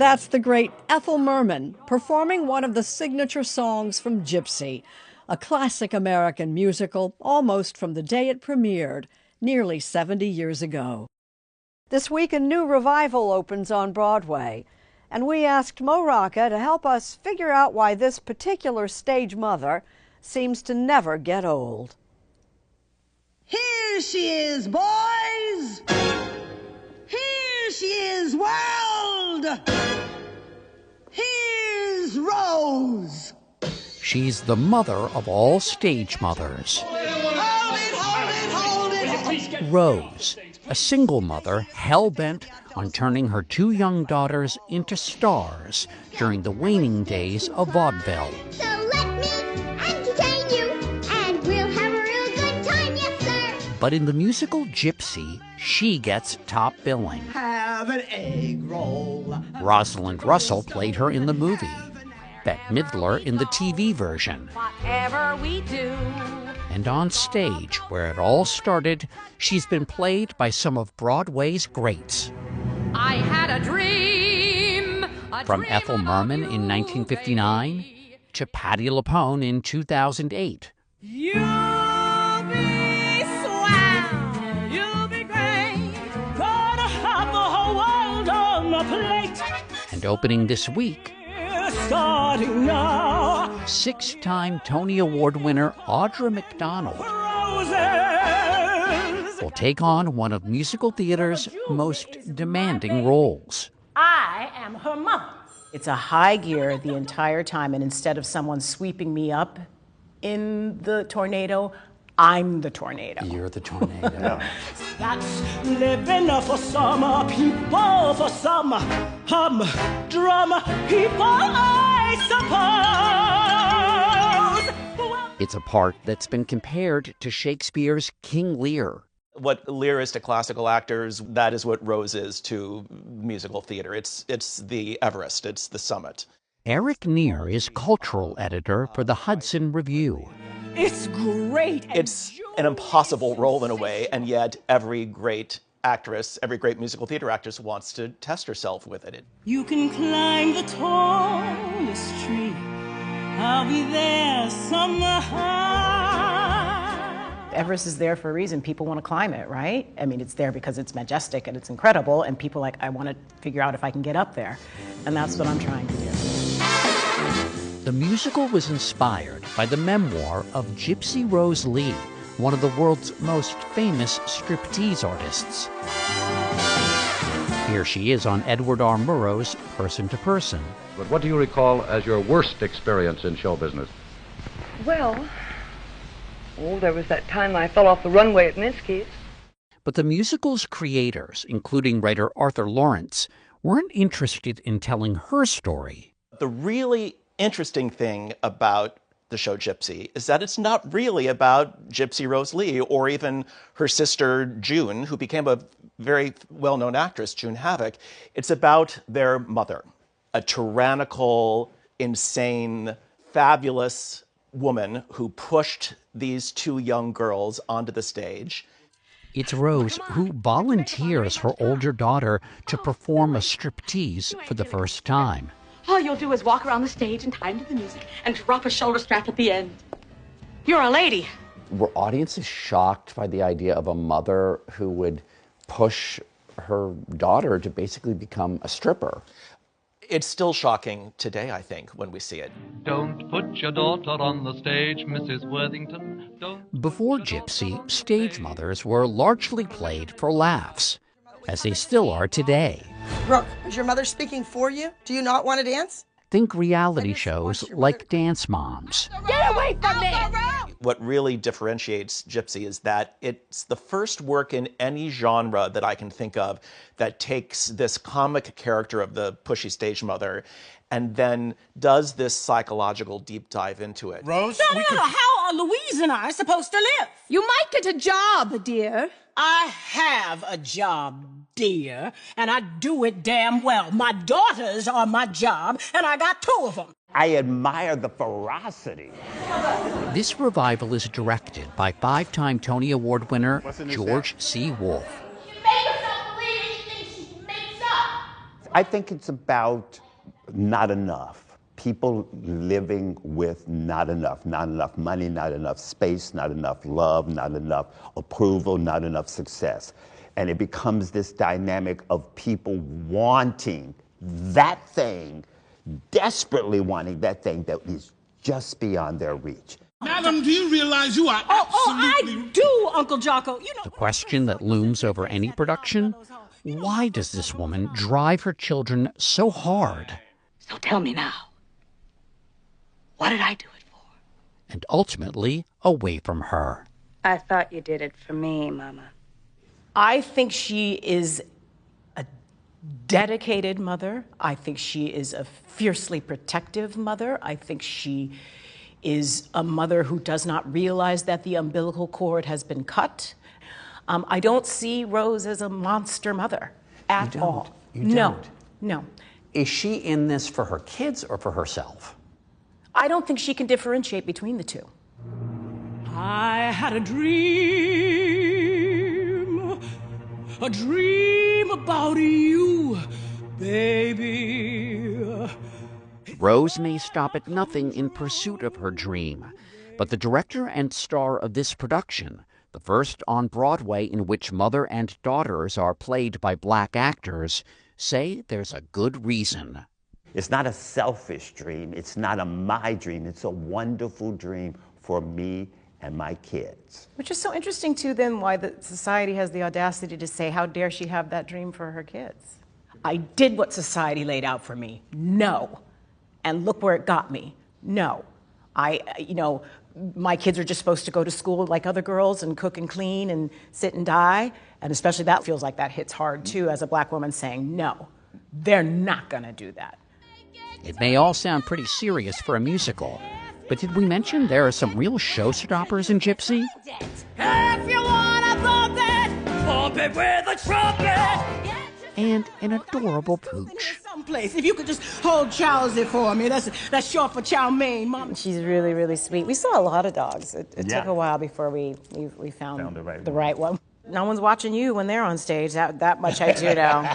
That's the great Ethel Merman performing one of the signature songs from Gypsy, a classic American musical almost from the day it premiered, nearly 70 years ago. This week, a new revival opens on Broadway, and we asked Mo Rocca to help us figure out why this particular stage mother seems to never get old. Here she is, boys! Here she is, world! Here's Rose! She's the mother of all stage mothers. Hold it! Rose, a single mother hell-bent on turning her two young daughters into stars during the waning days of vaudeville. So let me entertain you, and we'll have a real good time, yes, sir. But in the musical Gypsy, she gets top billing. Have an egg roll. Rosalind Russell played her in the movie. Bette Midler in the TV version. Whatever we do. And on stage, where it all started, she's been played by some of Broadway's greats. I had a dream. From Ethel Merman in 1959 to Patti LuPone in 2008. You'll be swell, you'll be great. Gonna have the whole world on my plate. And opening this week, Starting now. 6-time Tony Award winner Audra McDonald Roses. will take on one of musical theater's most demanding roles. I am her mother. It's a high gear the entire time, and instead of someone sweeping me up in the tornado, I'm the tornado. You're the tornado. That's living for some people, for some humdrum people, I suppose. It's a part that's been compared to Shakespeare's King Lear. What Lear is to classical actors, that is what Rose is to musical theater. It's the Everest, it's the summit. Eric Neer is cultural editor for the Hudson Review. It's great. It's an impossible role in a way, and yet every great actress, every great musical theater actress wants to test herself with it. You can climb the tallest tree. I'll be there somehow. Everest is there for a reason. People want to climb it, right? I mean, it's there because it's majestic and it's incredible, and people are like, I want to figure out if I can get up there. And that's what I'm trying to do. The musical was inspired by the memoir of Gypsy Rose Lee, one of the world's most famous striptease artists. Here she is on Edward R. Murrow's Person to Person. But what do you recall as your worst experience in show business? Well, there was that time I fell off the runway at Minsky's. But the musical's creators, including writer Arthur Lawrence, weren't interested in telling her story. The really interesting thing about the show Gypsy is that it's not really about Gypsy Rose Lee or even her sister June, who became a very well-known actress, June Havoc. It's about their mother, a tyrannical, insane, fabulous woman who pushed these two young girls onto the stage. It's Rose who volunteers her older daughter to perform a striptease for the first time. All you'll do is walk around the stage in time to the music and drop a shoulder strap at the end. You're a lady. Were audiences shocked by the idea of a mother who would push her daughter to basically become a stripper? It's still shocking today, I think, when we see it. Don't put your daughter on the stage, Mrs. Worthington. Before Gypsy, stage mothers were largely played for laughs, as they still are today. Brooke, is your mother speaking for you? Do you not want to dance? Think reality shows like Dance Moms. Get away from me! What really differentiates Gypsy is that it's the first work in any genre that I can think of that takes this comic character of the pushy stage mother and then does this psychological deep dive into it. Rose? No, how are Louise and I supposed to live? You might get a job, dear. I have a job, dear, and I do it damn well. My daughters are my job, and I got 2 of them. I admire the ferocity. This revival is directed by 5-time Tony Award winner George C. Wolfe. I think it's about not enough. People living with not enough money, not enough space, not enough love, not enough approval, not enough success. And it becomes this dynamic of people wanting that thing, desperately wanting that thing that is just beyond their reach. Madam, do you realize you are absolutely... I do, Uncle Jocko. You know, The question that looms over any production, why does this woman drive her children so hard? So tell me now, what did I do it for? And ultimately away from her. I thought you did it for me, Mama. I think she is a dedicated mother. I think she is a fiercely protective mother. I think she is a mother who does not realize that the umbilical cord has been cut. I don't see Rose as a monster mother at all. You don't? No. Is she in this for her kids or for herself? I don't think she can differentiate between the two. I had a dream about you, baby. Rose may stop at nothing in pursuit of her dream, but the director and star of this production, the first on Broadway in which mother and daughters are played by black actors, say there's a good reason. It's not a selfish dream. It's not a my dream. It's a wonderful dream for me and my kids. Which is so interesting, too, then, why the society has the audacity to say, how dare she have that dream for her kids? I did what society laid out for me. No. And look where it got me. No. My kids are just supposed to go to school like other girls and cook and clean and sit and die. And especially that feels like that hits hard, too, as a black woman saying, no, they're not going to do that. It may all sound pretty serious for a musical, but did we mention there are some real showstoppers in Gypsy? If you wanna bump it, bump it with a trumpet. And an adorable pooch. someplace. If you could just hold Chowsy for me. That's short for chow mein, Mom. She's really, really sweet. We saw a lot of dogs. It took a while before we found the right one. No one's watching you when they're on stage. That much I do know.